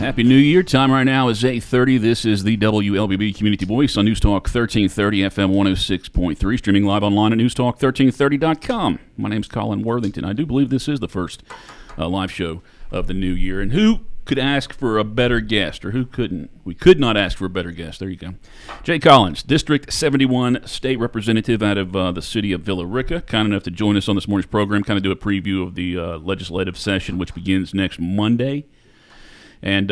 Happy New Year. Time right now is 8:30. This is the WLBB Community Voice on News Talk 1330 FM 106.3, streaming live online at newstalk1330.com. My name's Colin Worthington. I do believe this is the first live show of the new year. And who could ask for a better guest, or who couldn't? We could not ask for a better guest. There you go. Jay Collins, District 71 State Representative out of the city of Villa Rica, kind enough to join us on this morning's program, kind of do a preview of the legislative session, which begins next Monday. And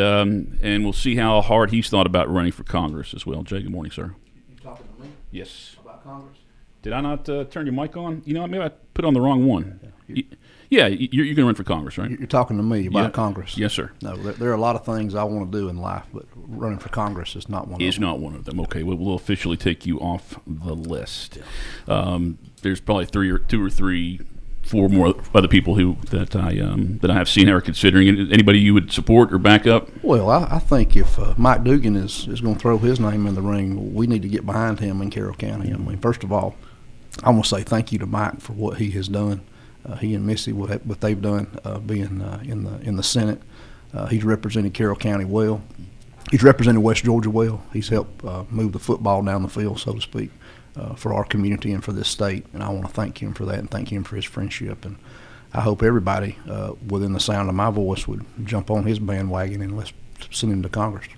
we'll see how hard he's thought about running for Congress as well. Jay, good morning, sir. You talking to me? Yes. About Congress? Did I not turn your mic on? You know, maybe I put on the wrong one. Yeah, you're going to run for Congress, right? You're talking to me about Congress? Yes, sir. No, there are a lot of things I want to do in life, but running for Congress is not one of them. Is not one of them. Okay, we'll officially take you off the list. There's probably four more other people that I have seen are considering. Anybody you would support or back up? Well, I think if Mike Dugan is going to throw his name in the ring, we need to get behind him in Carroll County. I mean, first of all, I want to say thank you to Mike for what he has done. He and Missy, what they've done, being in the Senate. He's represented Carroll County well. He's represented West Georgia well. He's helped move the football down the field, so to speak, for our community and for this state. And I want to thank him for that and thank him for his friendship. And I hope everybody within the sound of my voice would jump on his bandwagon and let's send him to Congress.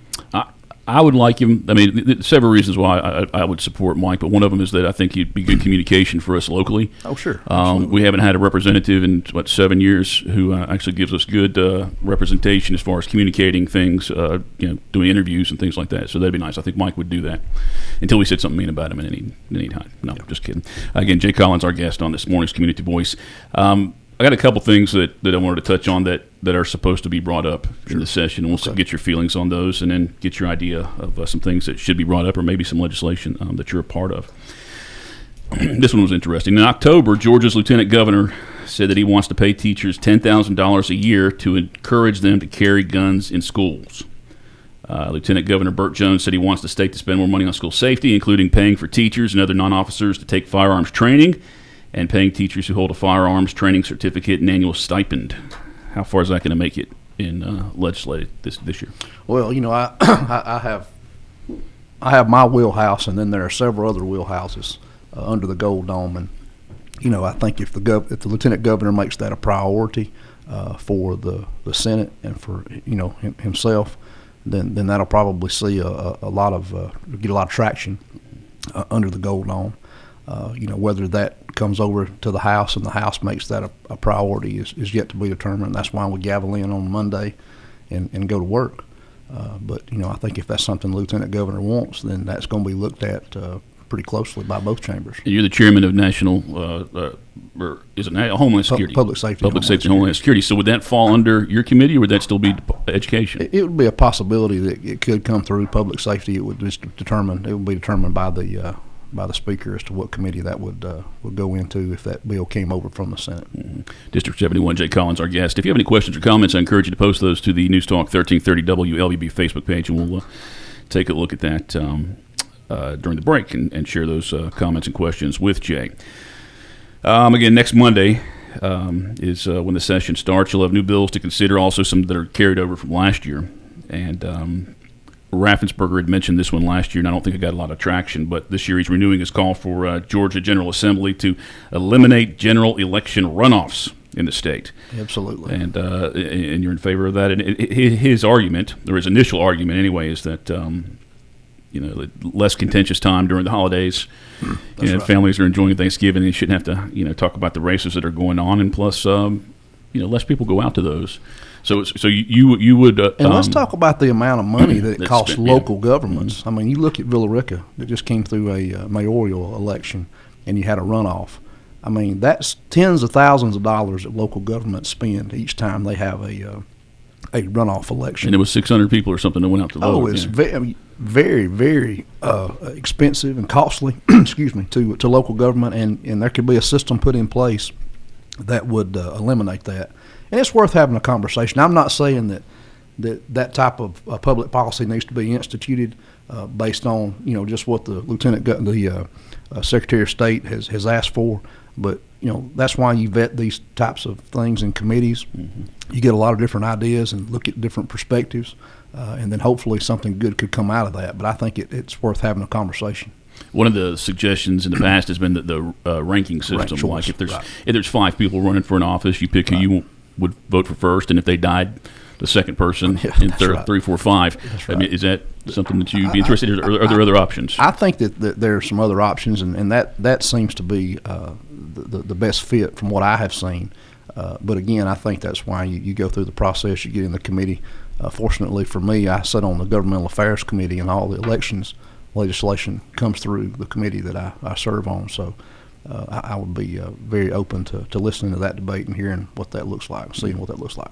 I would like him. I mean, several reasons why I would support Mike, but one of them is that I think he'd be good communication for us locally. Oh, sure. We haven't had a representative in, 7 years who actually gives us good representation as far as communicating things, doing interviews and things like that. So that'd be nice. I think Mike would do that until we said something mean about him at any time. No, just kidding. Again, Jay Collins, our guest on this morning's Community Voice. I got a couple things that I wanted to touch on that are supposed to be brought up in the session, and we'll get your feelings on those and then get your idea of some things that should be brought up or maybe some legislation that you're a part of. This one was interesting. In October, Georgia's lieutenant governor said that he wants to pay teachers $10,000 a year to encourage them to carry guns in schools. Lieutenant Governor Burt Jones said he wants the state to spend more money on school safety, including paying for teachers and other non-officers to take firearms training, and paying teachers who hold a firearms training certificate and annual stipend. How far is that going to make it in legislative this year? Well, I have my wheelhouse, and then there are several other wheelhouses under the Gold Dome. And I think if the lieutenant governor makes that a priority for the Senate and for himself, then that'll probably see get a lot of traction under the Gold Dome. Whether that comes over to the House and the House makes that a priority is yet to be determined. That's why we gavel in on Monday and go to work. But I think if that's something the Lieutenant Governor wants, then that's going to be looked at pretty closely by both chambers. You're the chairman of National, or is it Homeland Security? Public Safety. Public Safety and Homeland Security. So would that fall under your committee, or would that still be education? It would be a possibility that it could come through Public Safety. It would be determined by the Speaker as to what committee that would go into if that bill came over from the Senate. Mm-hmm. District 71, Jay Collins, our guest. If you have any questions or comments, I encourage you to post those to the News Talk 1330 WLBB Facebook page, and we'll take a look at that during the break and share those comments and questions with Jay. Again, next Monday is when the session starts. You'll have new bills to consider, also some that are carried over from last year. And Raffensperger had mentioned this one last year, and I don't think it got a lot of traction, but this year he's renewing his call for Georgia General Assembly to eliminate general election runoffs in the state. Absolutely. And you're in favor of that. And his argument, or his initial argument anyway, is that less contentious time during the holidays. Right. Families are enjoying Thanksgiving. They shouldn't have to talk about the races that are going on, and plus less people go out to those. So you would and let's talk about the amount of money that it costs local governments. Mm-hmm. I mean, you look at Villa Rica that just came through a mayoral election, and you had a runoff. I mean, that's tens of thousands of dollars that local governments spend each time they have a runoff election. And it was 600 people or something that went out to vote. Oh, it's very, very expensive and costly. excuse me, to local government, and there could be a system put in place that would eliminate that. And it's worth having a conversation. I'm not saying that type of public policy needs to be instituted based on just what the Secretary of State has asked for, but that's why you vet these types of things in committees. Mm-hmm. You get a lot of different ideas and look at different perspectives. and then hopefully something good could come out of that. But I think it's worth having a conversation. One of the suggestions in the past has been that the ranking system, like if there's 5 people running for an office, you pick who you would vote for first, and if they died, the second person in third, 3, 4, 5. That's right. I mean, is that something that you'd be interested in, or are there other options? I think that there are some other options, and that seems to be the best fit from what I have seen. But again, I think that's why you go through the process, you get in the committee. Fortunately for me, I sit on the Governmental Affairs Committee, and all the elections legislation comes through the committee that I serve on. So I would be very open to listening to that debate and hearing what that looks like, seeing what that looks like.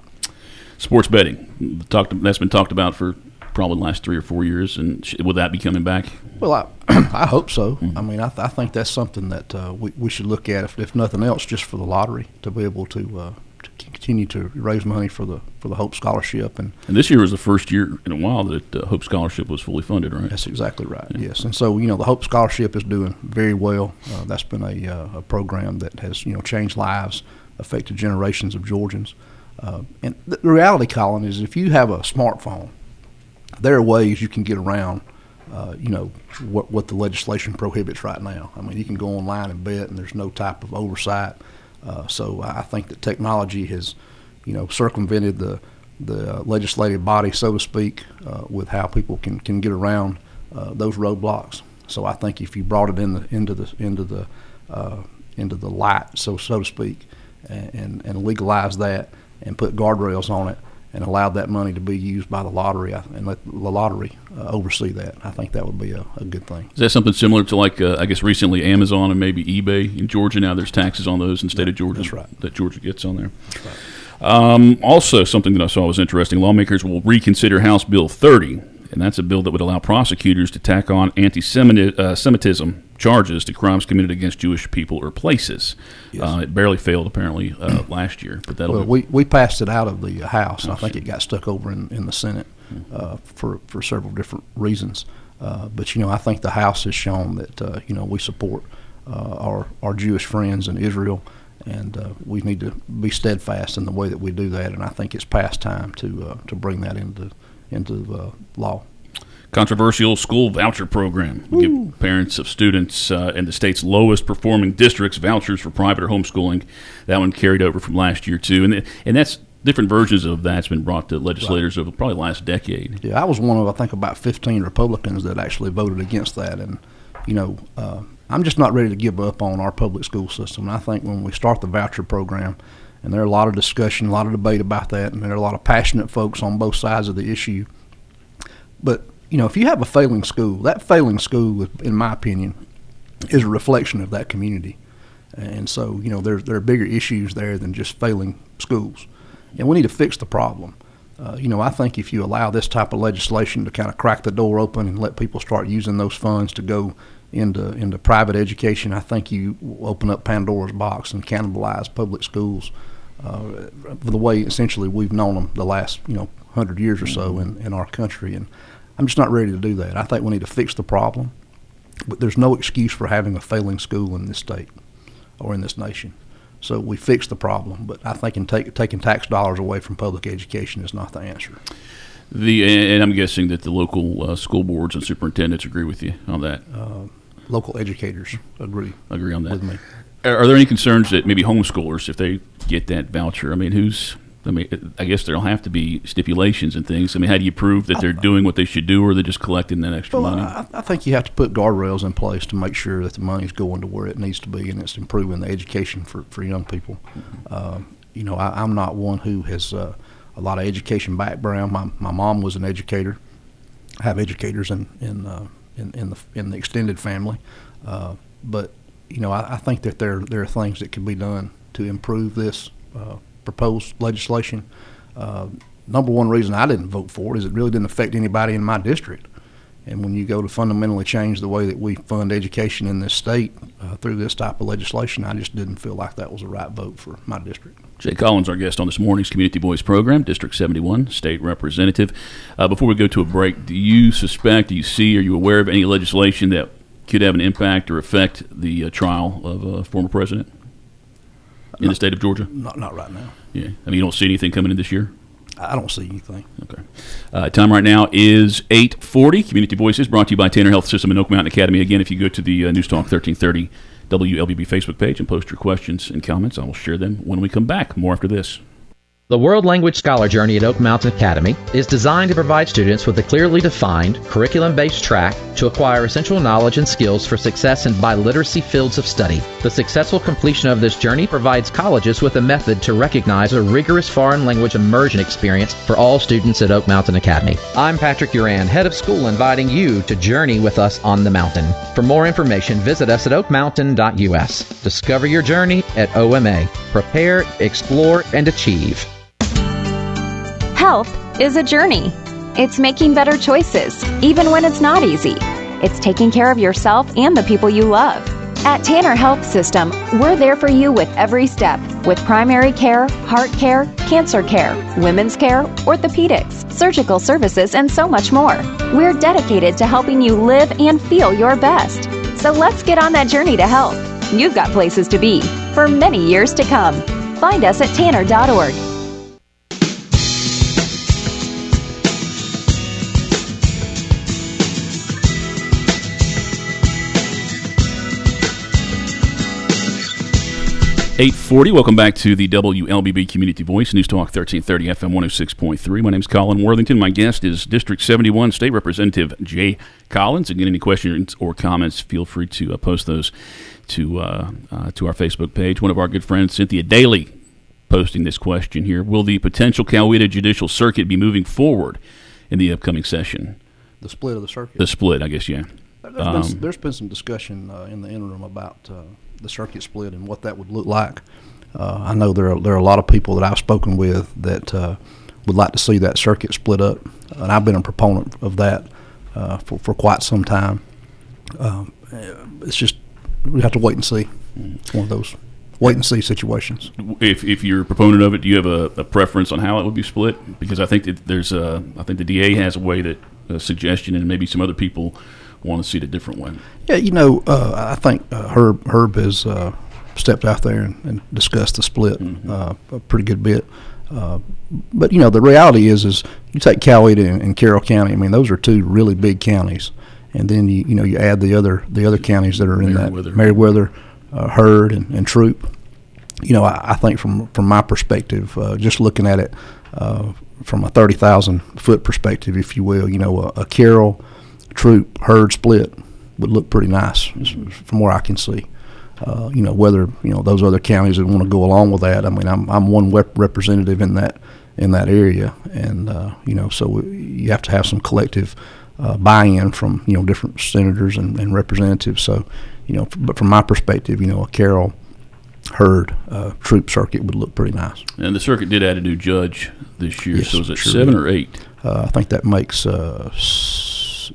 Sports betting, that's been talked about for probably the last 3 or 4 years, and will that be coming back? Well, I hope so. I mean, I think that's something that we should look at, if nothing else, just for the lottery, to be able to continue to raise money for the Hope Scholarship. And this year was the first year in a while that Hope Scholarship was fully funded, right? That's exactly right. Yeah. Yes, and so the Hope Scholarship is doing very well. That's been a program that has changed lives, affected generations of Georgians. And the reality, Colin, is if you have a smartphone, there are ways you can get around, what the legislation prohibits right now. I mean, you can go online and bet, and there's no type of oversight. So I think that technology has, circumvented the legislative body, so to speak, with how people can get around those roadblocks. So I think if you brought it into the light, so to speak, and legalize that and put guardrails on it and allow that money to be used by the lottery and let the lottery oversee that, I think that would be a good thing. Is that something similar to I guess recently Amazon and maybe eBay in Georgia? Now there's taxes on those in the state of Georgia. That's right. That Georgia gets on there. That's right. Also, something that I saw was interesting. Lawmakers will reconsider House Bill 30, and that's a bill that would allow prosecutors to tack on anti-Semitism charges to crimes committed against Jewish people or places. Yes. It barely failed, apparently, last year. But we passed it out of the House, and I think it got stuck over in the Senate for several different reasons. But I think the House has shown that we support our Jewish friends in Israel, and we need to be steadfast in the way that we do that. And I think it's past time to bring that into law. Controversial school voucher program. We give parents of students in the state's lowest performing districts vouchers for private or homeschooling. That one carried over from last year too, and that's different versions of that's been brought to legislators over probably the last decade. Yeah, I was one of I think about 15 Republicans that actually voted against that, and I'm just not ready to give up on our public school system. And I think when we start the voucher program, and there are a lot of discussion, a lot of debate about that, and there are a lot of passionate folks on both sides of the issue, but if you have a failing school, that failing school, in my opinion, is a reflection of that community. And so, there are bigger issues there than just failing schools. And we need to fix the problem. I think if you allow this type of legislation to kind of crack the door open and let people start using those funds to go into private education, I think you will open up Pandora's box and cannibalize public schools the way essentially we've known them the last 100 years or so in our country. And I'm just not ready to do that. I think we need to fix the problem, but there's no excuse for having a failing school in this state or in this nation. So we fix the problem, but I think taking tax dollars away from public education is not the answer. And I'm guessing that the local school boards and superintendents agree with you on that. Local educators agree on that with me. Are there any concerns that maybe homeschoolers, if they get that voucher, I guess there'll have to be stipulations and things. How do you prove that they're doing what they should do, or they're just collecting that extra money? I think you have to put guardrails in place to make sure that the money's going to where it needs to be, and it's improving the education for young people. I'm not one who has a lot of education background. My mom was an educator. I have educators in the extended family, but I think that there are things that can be done to improve this proposed legislation. Number one reason I didn't vote for it is it really didn't affect anybody in my district. And when you go to fundamentally change the way that we fund education in this state through this type of legislation, I just didn't feel like that was the right vote for my district. Jay Collins, our guest on this morning's Community Voice program, District 71, State Representative. Before we go to a break, do you see, are you aware of any legislation that could have an impact or affect the trial of a former president in the state of Georgia? Not right now. Yeah. You don't see anything coming in this year? I don't see anything. Okay. Time right now is 8:40. Community Voices brought to you by Tanner Health System and Oak Mountain Academy. Again, if you go to the News Talk 1330 WLBB Facebook page and post your questions and comments, I will share them when we come back. More after this. The World Language Scholar Journey at Oak Mountain Academy is designed to provide students with a clearly defined, curriculum-based track to acquire essential knowledge and skills for success in biliteracy fields of study. The successful completion of this journey provides colleges with a method to recognize a rigorous foreign language immersion experience for all students at Oak Mountain Academy. I'm Patrick Uran, head of school, inviting you to journey with us on the mountain. For more information, visit us at oakmountain.us. Discover your journey at OMA. Prepare, explore, and achieve. Health is a journey. It's making better choices, even when it's not easy. It's taking care of yourself and the people you love. At Tanner Health System, we're there for you with every step, with primary care, heart care, cancer care, women's care, orthopedics, surgical services, and so much more. We're dedicated to helping you live and feel your best. So let's get on that journey to health. You've got places to be for many years to come. Find us at tanner.org. 8:40. Welcome back to the WLBB Community Voice, News Talk 1330 FM 106.3. My name is Colin Worthington. My guest is District 71 State Representative Jay Collins. Again, any questions or comments, feel free to post those to our Facebook page. One of our good friends, Cynthia Daly, posting this question here. Will the potential Coweta Judicial Circuit be moving forward in the upcoming session? The split of the circuit? The split, I guess, yeah. There's been some discussion in the interim about the circuit split and what that would look like. I know there are a lot of people that I've spoken with that would like to see that circuit split up, and I've been a proponent of that for quite some time. It's just we have to wait and see. It's one of those wait and see situations. If you're a proponent of it, do you have a preference on how it would be split? Because I think that I think the DA has a way that a suggestion, and maybe some other people want to see it a different way. Yeah, I think Herb has stepped out there and discussed the split a pretty good bit. But the reality is you take Coweta and Carroll County. I mean, those are two really big counties, and then you add the other counties that are in that Meriwether, Hurd, and Troup. I think from my perspective, just looking at it from a 30,000 foot perspective, if you will, a Carroll, Troup, Hurd split would look pretty nice from where I can see. Whether those other counties that want to go along with that. I mean, I'm one representative in that area, and so you have to have some collective buy-in from different senators and representatives. So but from my perspective, a Carroll, Hurd, Troup circuit would look pretty nice. And the circuit did add a new judge this year. Yes, so is it sure 7 or 8? I think that makes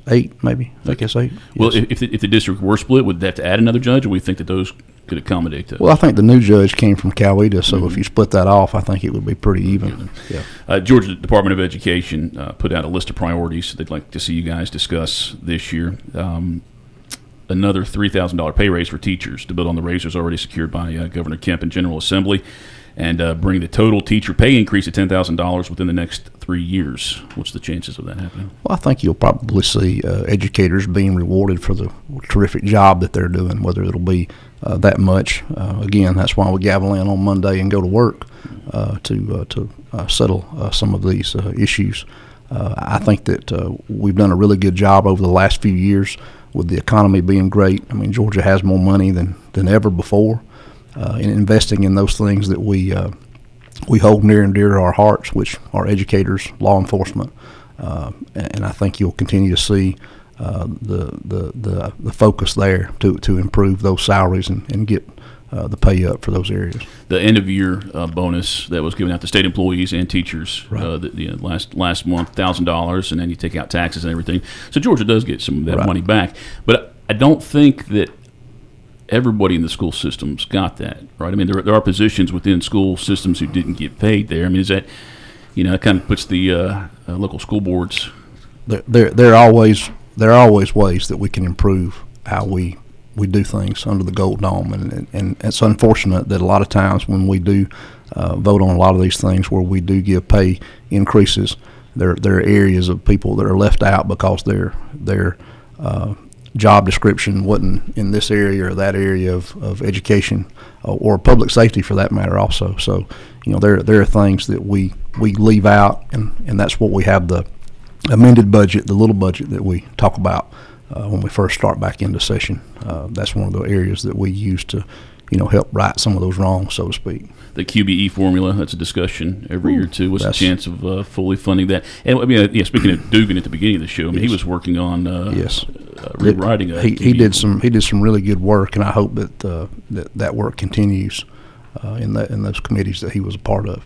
8, maybe. I think it's 8. Well, yes. if the district were split, would they have to add another judge, or we think that those could accommodate that? Well, I think the new judge came from Coweta, so if you split that off, I think it would be pretty even. Yeah. Georgia Department of Education put out a list of priorities they'd like to see you guys discuss this year. Another $3,000 pay raise for teachers to build on the raises already secured by Governor Kemp in General Assembly, and bring the total teacher pay increase to $10,000 within the next 3 years. What's the chances of that happening? Well, I think you'll probably see educators being rewarded for the terrific job that they're doing, whether it'll be that much. Again, that's why we gavel in on Monday and go to work to settle some of these issues. I think that we've done a really good job over the last few years with the economy being great. I mean, Georgia has more money than ever before in investing in those things that we hold near and dear to our hearts, which are educators, law enforcement, and I think you'll continue to see the focus there to improve those salaries and get the pay up for those areas. The end of year bonus that was given out to state employees and teachers last month, $1,000, and then you take out taxes and everything. So Georgia does get some of that money back, but I don't think that everybody in the school systems got that, right? I mean, there are positions within school systems who didn't get paid there. I mean, is that, it kind of puts the local school boards. There are always ways that we can improve how we we do things under the Gold Dome, and it's unfortunate that a lot of times when we do vote on a lot of these things where we do give pay increases, there are areas of people that are left out because their job description wasn't in this area or that area of education or public safety for that matter also. So, there are things that we leave out, and that's what we have the amended budget, the little budget that we talk about when we first start back into session. That's one of the areas that we use to, help right some of those wrongs, so to speak. The QBE formula, that's a discussion every year too. What's the chance of fully funding that? And speaking of Dugan at the beginning of the show, he was working on rewriting a he did some really good work, and I hope that that work continues in those committees that he was a part of.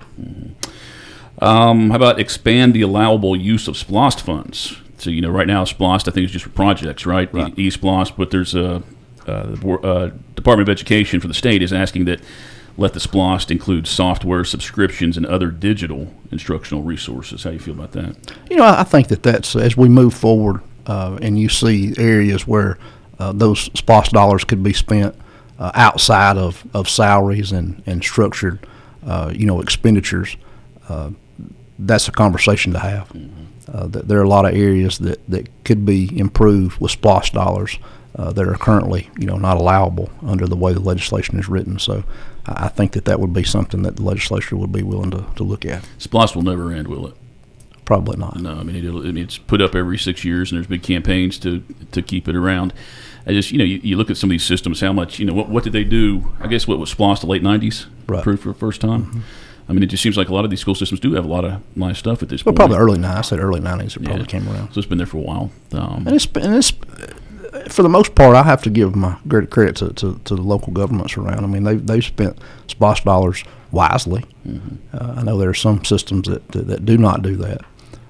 How about expand the allowable use of SPLOST funds? So, right now SPLOST I think is just for projects, right? eSPLOST, but there's the Department of Education for the state is asking that let the SPLOST include software subscriptions and other digital instructional resources. How do you feel about that? I think that's as we move forward and you see areas where those SPLOST dollars could be spent outside of salaries and structured, expenditures. That's a conversation to have. There are a lot of areas that could be improved with SPLOST dollars that are currently, not allowable under the way the legislation is written. So I think that would be something that the legislature would be willing to look at. SPLOST will never end, will it? Probably not. No, it's put up every 6 years, and there's big campaigns to keep it around. I just, you look at some of these systems, how much, what did they do? I guess what was SPLOST the late 90s? Right. Approved for the first time? Mm-hmm. It just seems like a lot of these school systems do have a lot of nice stuff at this point. Probably early 90s it probably came around. So it's been there for a while. And it's for the most part, I have to give my great credit to the local governments around. They've spent SPLOST dollars wisely. Mm-hmm. I know there are some systems that do not do that,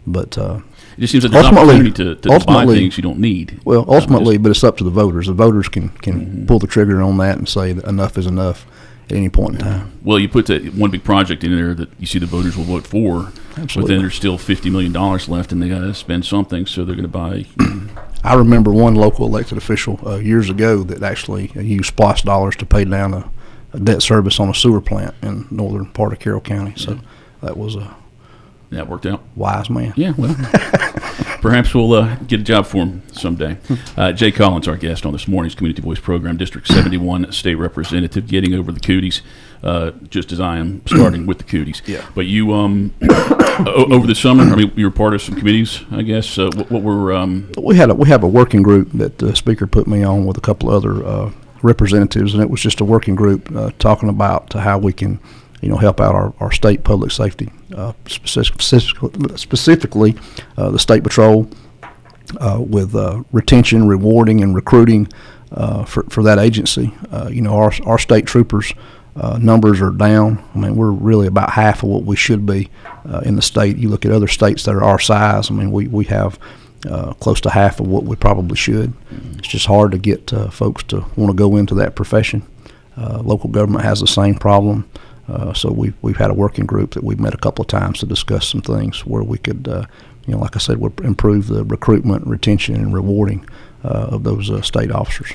but it just seems like there's an opportunity to buy things you don't need. Well, ultimately, but it's up to the voters. The voters can mm-hmm. pull the trigger on that and say that enough is enough at any point in time. Well, you put that one big project in there that you see the voters will vote for, Absolutely. But then there's still $50 million left, and they got to spend something, so they're going to buy. I remember one local elected official years ago that actually used SPLOST dollars to pay down a debt service on a sewer plant in northern part of Carroll County. So that was that worked out. Wise man. Yeah, well, perhaps we'll get a job for him someday. Jay Collins, our guest on this morning's Community Voice program, District 71 State Representative, getting over the cooties, just as I am starting with the cooties. Yeah. But you, over the summer, you were part of some committees, I guess. What were? We have a working group that the speaker put me on with a couple of other representatives, and it was just a working group talking about how we can, help out our state public safety, specifically the State Patrol, with retention, rewarding, and recruiting for that agency. Our state troopers numbers are down. We're really about half of what we should be in the state. You look at other states that are our size. We have close to half of what we probably should. It's just hard to get folks to want to go into that profession. Local government has the same problem. So we've had a working group that we've met a couple of times to discuss some things where we could, like I said, improve the recruitment, retention, and rewarding of those state officers.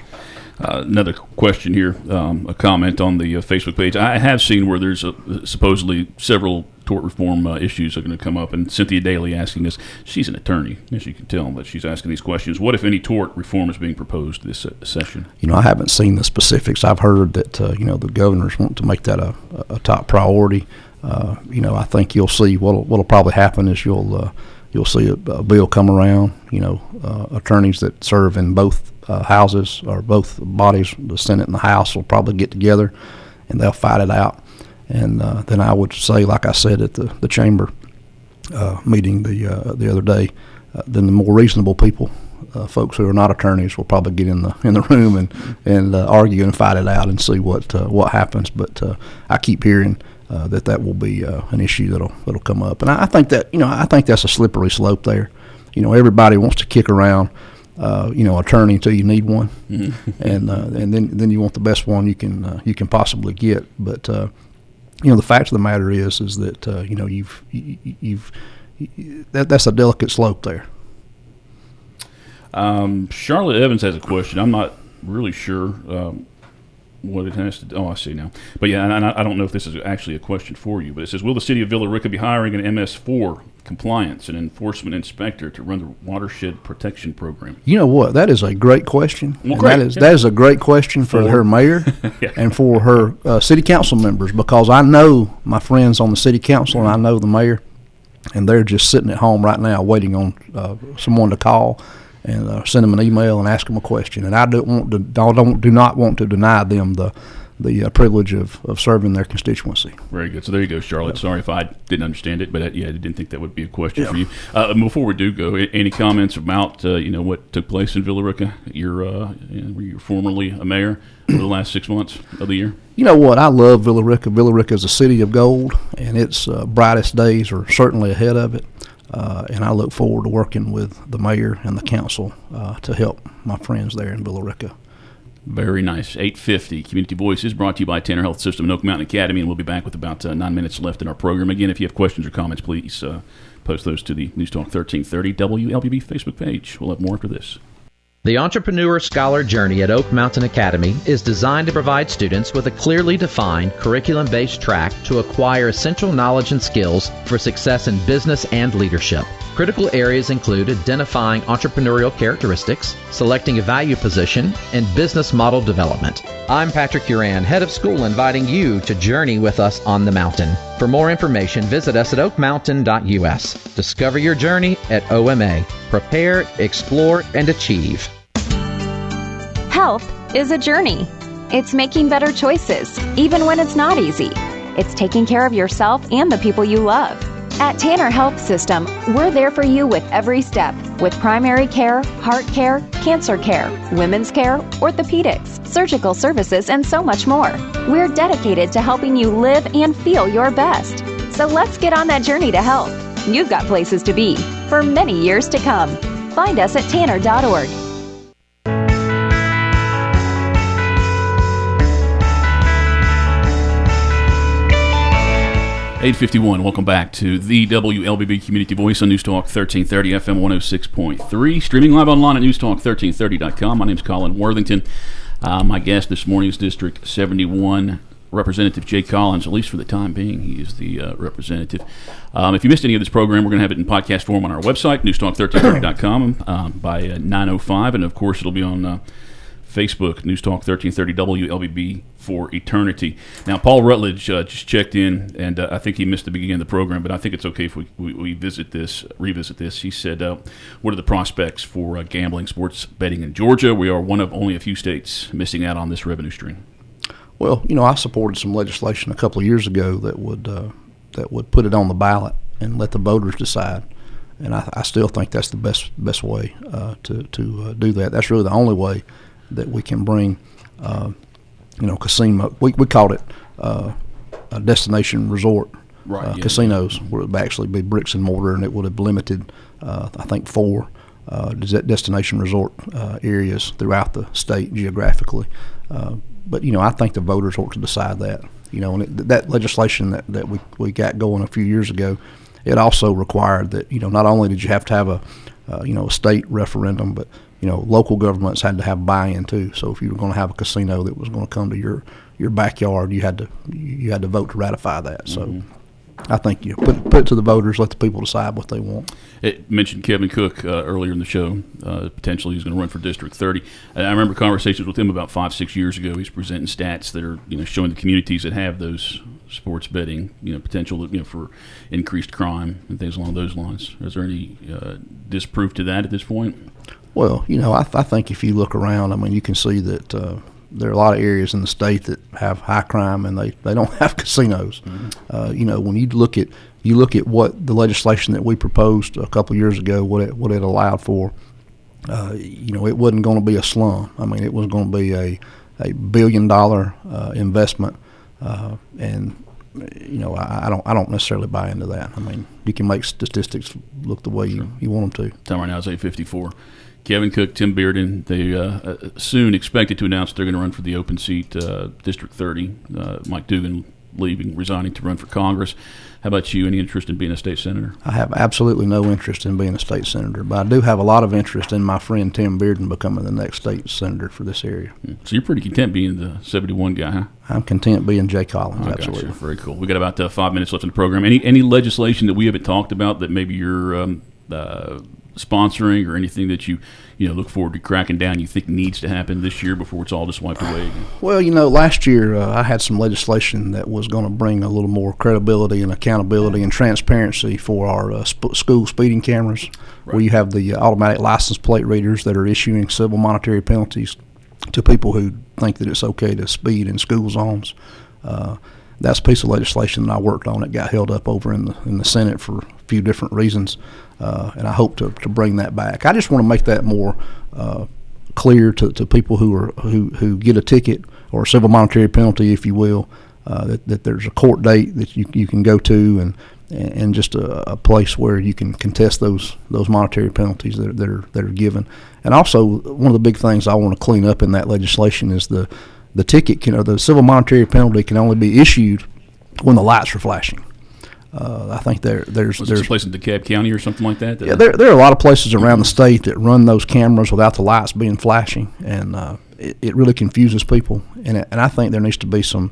Another question here, a comment on the Facebook page. I have seen where there's supposedly several tort reform issues are going to come up, and Cynthia Daly asking us, she's an attorney, as you can tell, but she's asking these questions. What, if any, tort reform is being proposed this session? I haven't seen the specifics. I've heard that, the governors want to make that a top priority. I think you'll see what'll probably happen is you'll see a bill come around, attorneys that serve in both houses or both bodies, the Senate and the House, will probably get together and they'll fight it out. And then I would say, like I said at the chamber meeting the other day, then the more reasonable people, folks who are not attorneys, will probably get in the room and argue and fight it out and see what happens. But I keep hearing that will be an issue that'll come up, and I think that's a slippery slope there. Everybody wants to kick around attorney until you need one, mm-hmm. and then you want the best one you can possibly get. But the fact of the matter is that that's a delicate slope there. Charlotte Evans has a question. I'm not really sure what it has to do. Oh, I see now. But yeah, and I don't know if this is actually a question for you, but it says, will the city of Villa Rica be hiring an MS4 compliance and enforcement inspector to run the watershed protection program? You know what? That is a great question. Well, And great. that is a great question for her mayor Yeah. and for her city council members, because I know my friends on the city council and I know the mayor, and they're just sitting at home right now waiting on someone to call and send them an email and ask them a question. And I do not want to deny them the privilege of serving their constituency. Very good. So there you go, Charlotte. Sorry if I didn't understand it, but I didn't think that would be a question for you. Before we do go, any comments about what took place in Villa Rica? You're formerly a mayor over the last 6 months of the year. You know what? I love Villa Rica. Villa Rica is a city of gold, and its brightest days are certainly ahead of it. And I look forward to working with the mayor and the council to help my friends there in Villa Rica. Very nice. 8:50 Community Voice is brought to you by Tanner Health System and Oak Mountain Academy, and we'll be back with about 9 minutes left in our program. Again, if you have questions or comments, please post those to the News Talk 1330 WLBB Facebook page. We'll have more after this. The Entrepreneur Scholar Journey at Oak Mountain Academy is designed to provide students with a clearly defined curriculum-based track to acquire essential knowledge and skills for success in business and leadership. Critical areas include identifying entrepreneurial characteristics, selecting a value position, and business model development. I'm Patrick Uran, head of school, inviting you to journey with us on the mountain. For more information, visit us at oakmountain.us. Discover your journey at OMA. Prepare, explore, and achieve. Health is a journey. It's making better choices, even when it's not easy. It's taking care of yourself and the people you love. At Tanner Health System, we're there for you with every step, with primary care, heart care, cancer care, women's care, orthopedics, surgical services, and so much more. We're dedicated to helping you live and feel your best. So let's get on that journey to health. You've got places to be for many years to come. Find us at tanner.org. 8:51. Welcome back to the WLBB Community Voice on News Talk 1330 FM 106.3. Streaming live online at newstalk1330.com. My name is Colin Worthington. My guest this morning is District 71 Representative Jay Collins, at least for the time being. He is the representative. If you missed any of this program, we're going to have it in podcast form on our website, newstalk1330.com, by 9:05. And, of course, it'll be on Facebook, News Talk 1330 WLBB for eternity. Now, Paul Rutledge just checked in, and I think he missed the beginning of the program, but I think it's okay if we revisit this. He said, what are the prospects for gambling, sports betting in Georgia? We are one of only a few states missing out on this revenue stream. Well, I supported some legislation a couple of years ago that would put it on the ballot and let the voters decide. And I still think that's the best way to do that. That's really the only way that we can bring, casino. We called it a destination resort casinos, where it would actually be bricks and mortar, and it would have limited, I think, 4 destination resort areas throughout the state geographically. But I think the voters ought to decide that. And that legislation that we got going a few years ago, it also required that not only did you have to have a state referendum, but local governments had to have buy-in too. So if you were going to have a casino that was going to come to your backyard, you had to vote to ratify that. So I think you put it to the voters, let the people decide what they want. It mentioned Kevin Cook earlier in the show. Potentially he's going to run for District 30. And I remember conversations with him about 5-6 years ago. He's presenting stats that are showing the communities that have those sports betting potential for increased crime and things along those lines. Is there any disproof to that at this point? Well, I think if you look around, you can see that there are a lot of areas in the state that have high crime and they don't have casinos. Mm-hmm. When you look at what the legislation that we proposed a couple of years ago, what it allowed for, it wasn't going to be a slum. It was going to be a $1 billion investment, and I don't necessarily buy into that. You can make statistics look the way you want them to. Time right now is 8:54. Kevin Cook, Tim Bearden, they soon expected to announce they're going to run for the open seat, District 30. Mike Dugan resigning to run for Congress. How about you? Any interest in being a state senator? I have absolutely no interest in being a state senator, but I do have a lot of interest in my friend Tim Bearden becoming the next state senator for this area. So you're pretty content being the 71 guy, huh? I'm content being Jay Collins, I absolutely. gotcha. Very cool. We got about 5 minutes left in the program. Any legislation that we haven't talked about that maybe you're sponsoring, or anything that you look forward to cracking down, you think needs to happen this year before it's all just wiped away again? Well, last year I had some legislation that was going to bring a little more credibility and accountability and transparency for our school speeding cameras, where you have the automatic license plate readers that are issuing civil monetary penalties to people who think that it's okay to speed in school zones. That's a piece of legislation that I worked on. It got held up over in the Senate for a few different reasons, and I hope to bring that back. I just want to make that more clear to people who get a ticket or a civil monetary penalty, if you will, that there's a court date that you can go to, and just a place where you can contest those monetary penalties that are given. And also, one of the big things I want to clean up in that legislation is the ticket, the civil monetary penalty can only be issued when the lights are flashing. I think there's a place in DeKalb County or something like that? Yeah, there are a lot of places around the state that run those cameras without the lights being flashing, and it really confuses people. And I think there needs to be some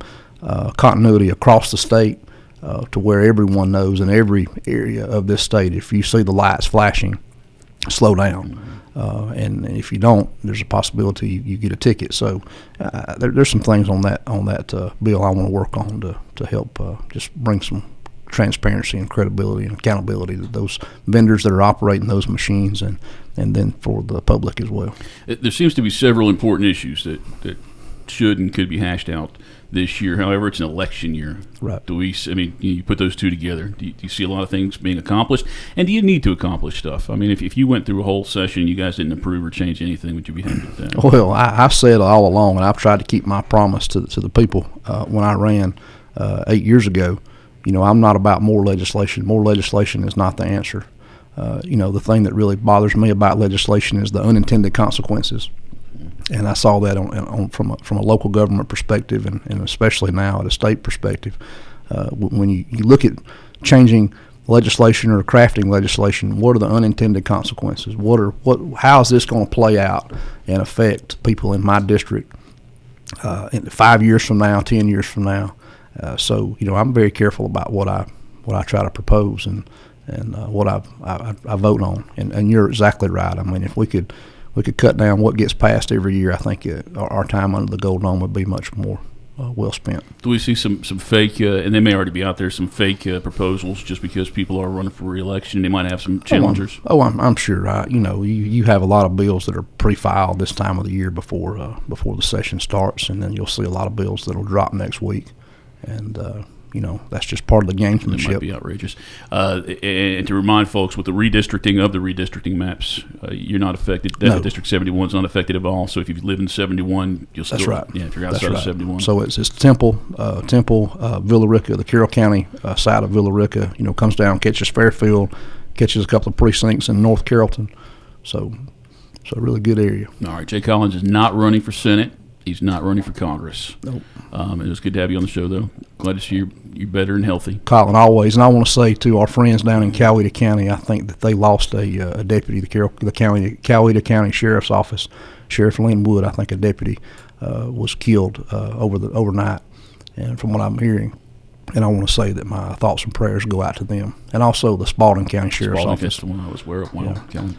continuity across the state to where everyone knows in every area of this state, if you see the lights flashing, slow down. And if you don't, there's a possibility you get a ticket. So there's some things on that bill I want to work on to help just bring some transparency and credibility and accountability to those vendors that are operating those machines, and then for the public as well. There seems to be several important issues that should and could be hashed out this year. However, it's an election year. Right. You put those two together. Do you see a lot of things being accomplished? And do you need to accomplish stuff? I mean, if you went through a whole session and you guys didn't approve or change anything, would you be happy with that? Well, I've said all along, and I've tried to keep my promise to the people when I ran 8 years ago. I'm not about more legislation. More legislation is not the answer. The thing that really bothers me about legislation is the unintended consequences. And I saw that from a local government perspective, and especially now at a state perspective. When you look at changing legislation or crafting legislation, what are the unintended consequences? How is this going to play out and affect people in my district in 5 years from now, 10 years from now? So I'm very careful about what I try to propose and what I vote on. And you're exactly right. I mean, if we could cut down what gets passed every year, I think our time under the Gold Dome would be much more well spent. Do we see some fake, and they may already be out there, some fake proposals just because people are running for re-election? They might have some challengers. I'm sure. You have a lot of bills that are pre-filed this time of the year before the session starts, and then you'll see a lot of bills that'll drop next week, and that's just part of the gamesmanship. It might be outrageous. And to remind folks, with the redistricting of the redistricting maps, you're not affected. No. District 71 is not affected at all. So if you live in 71, you'll still. That's right. Yeah, if you're outside of 71. So it's Temple, Villa Rica, the Carroll County side of Villa Rica. Comes down, catches Fairfield, catches a couple of precincts in North Carrollton. So a really good area. All right, Jay Collins is not running for Senate. He's not running for Congress. Nope. It was good to have you on the show, though. Glad to see you better and healthy. Colin, always. And I want to say to our friends down in Coweta County, I think that they lost a deputy. The Coweta County Sheriff's Office, Sheriff Lynn Wood, I think a deputy, was killed overnight. And from what I'm hearing, and I want to say that my thoughts and prayers go out to them. And also the Spalding County Sheriff's Office. That's the one I was aware of. Wow. Yeah.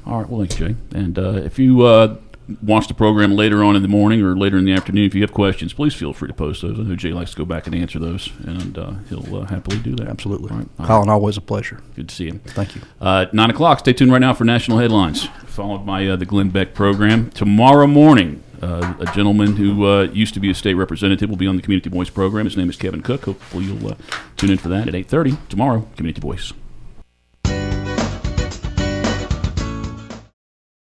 All right. Well, thanks, Jay. And if you watch the program later on in the morning or later in the afternoon, if you have questions, please feel free to post those. I know Jay likes to go back and answer those, and he'll happily do that. Absolutely. All right. Colin, always a pleasure. Good to see you. Thank you. 9 o'clock. Stay tuned right now for national headlines, followed by the Glenn Beck program. Tomorrow morning, a gentleman who used to be a state representative will be on the Community Voice program. His name is Kevin Cook. Hopefully you'll tune in for that at 8:30 tomorrow, Community Voice.